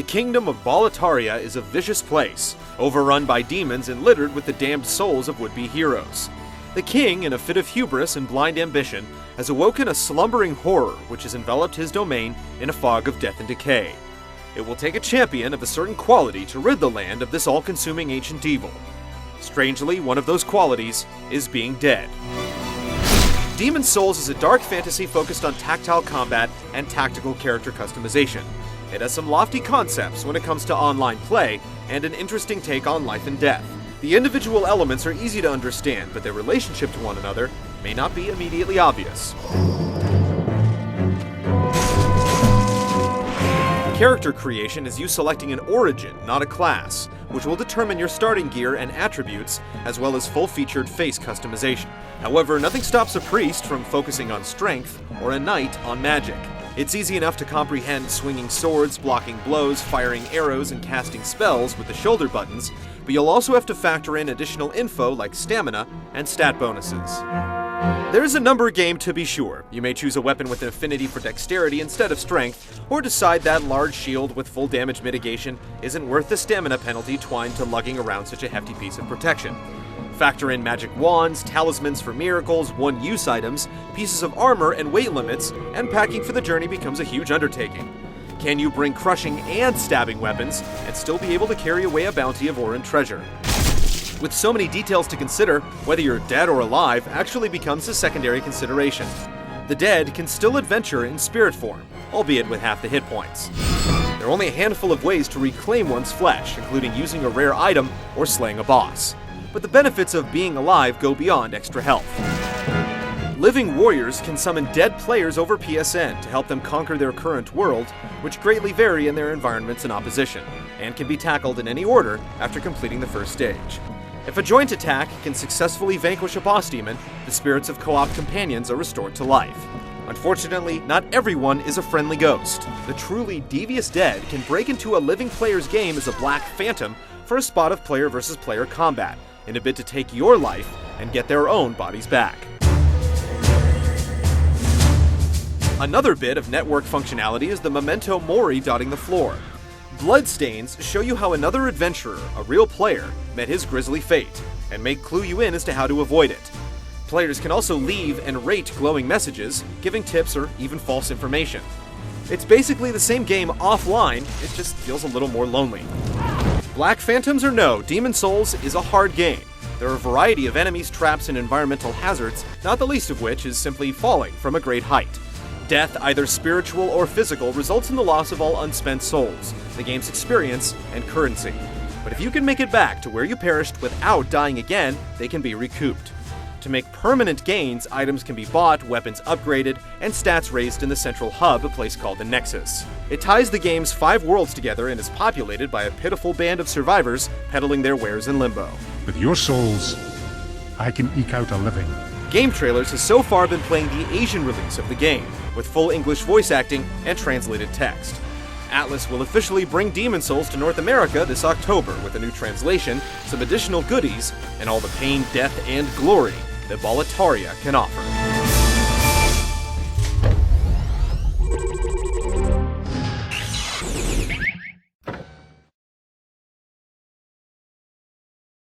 The kingdom of Boletaria is a vicious place, overrun by demons and littered with the damned souls of would-be heroes. The king, in a fit of hubris and blind ambition, has awoken a slumbering horror which has enveloped his domain in a fog of death and decay. It will take a champion of a certain quality to rid the land of this all-consuming ancient evil. Strangely, one of those qualities is being dead. Demon's Souls is a dark fantasy focused on tactile combat and tactical character customization. It has some lofty concepts when it comes to online play, and an interesting take on life and death. The individual elements are easy to understand, but their relationship to one another may not be immediately obvious. Character creation is you selecting an origin, not a class, which will determine your starting gear and attributes, as well as full-featured face customization. However, nothing stops a priest from focusing on strength, or a knight on magic. It's easy enough to comprehend swinging swords, blocking blows, firing arrows, and casting spells with the shoulder buttons, but you'll also have to factor in additional info like stamina and stat bonuses. There's a number game to be sure. You may choose a weapon with an affinity for dexterity instead of strength, or decide that large shield with full damage mitigation isn't worth the stamina penalty twined to lugging around such a hefty piece of protection. Factor in magic wands, talismans for miracles, one-use items, pieces of armor, and weight limits, and packing for the journey becomes a huge undertaking. Can you bring crushing and stabbing weapons, and still be able to carry away a bounty of ore and treasure? With so many details to consider, whether you're dead or alive actually becomes a secondary consideration. The dead can still adventure in spirit form, albeit with half the hit points. There are only a handful of ways to reclaim one's flesh, including using a rare item or slaying a boss. But the benefits of being alive go beyond extra health. Living warriors can summon dead players over PSN to help them conquer their current world, which greatly vary in their environments and opposition, and can be tackled in any order after completing the first stage. If a joint attack can successfully vanquish a boss demon, the spirits of co-op companions are restored to life. Unfortunately, not everyone is a friendly ghost. The truly devious dead can break into a living player's game as a black phantom for a spot of player versus player combat, in a bid to take your life and get their own bodies back. Another bit of network functionality is the memento mori dotting the floor. Bloodstains show you how another adventurer, a real player, met his grisly fate, and may clue you in as to how to avoid it. Players can also leave and rate glowing messages, giving tips or even false information. It's basically the same game offline, it just feels a little more lonely. Black Phantoms or no, Demon's Souls is a hard game. There are a variety of enemies, traps, and environmental hazards, not the least of which is simply falling from a great height. Death, either spiritual or physical, results in the loss of all unspent souls, the game's experience and currency. But if you can make it back to where you perished without dying again, they can be recouped. To make permanent gains, items can be bought, weapons upgraded, and stats raised in the central hub, a place called the Nexus. It ties the game's 5 worlds together and is populated by a pitiful band of survivors peddling their wares in limbo. With your souls, I can eke out a living. Game Trailers has so far been playing the Asian release of the game, with full English voice acting and translated text. Atlas will officially bring Demon's Souls to North America this October with a new translation, some additional goodies, and all the pain, death, and glory that Boletaria can offer.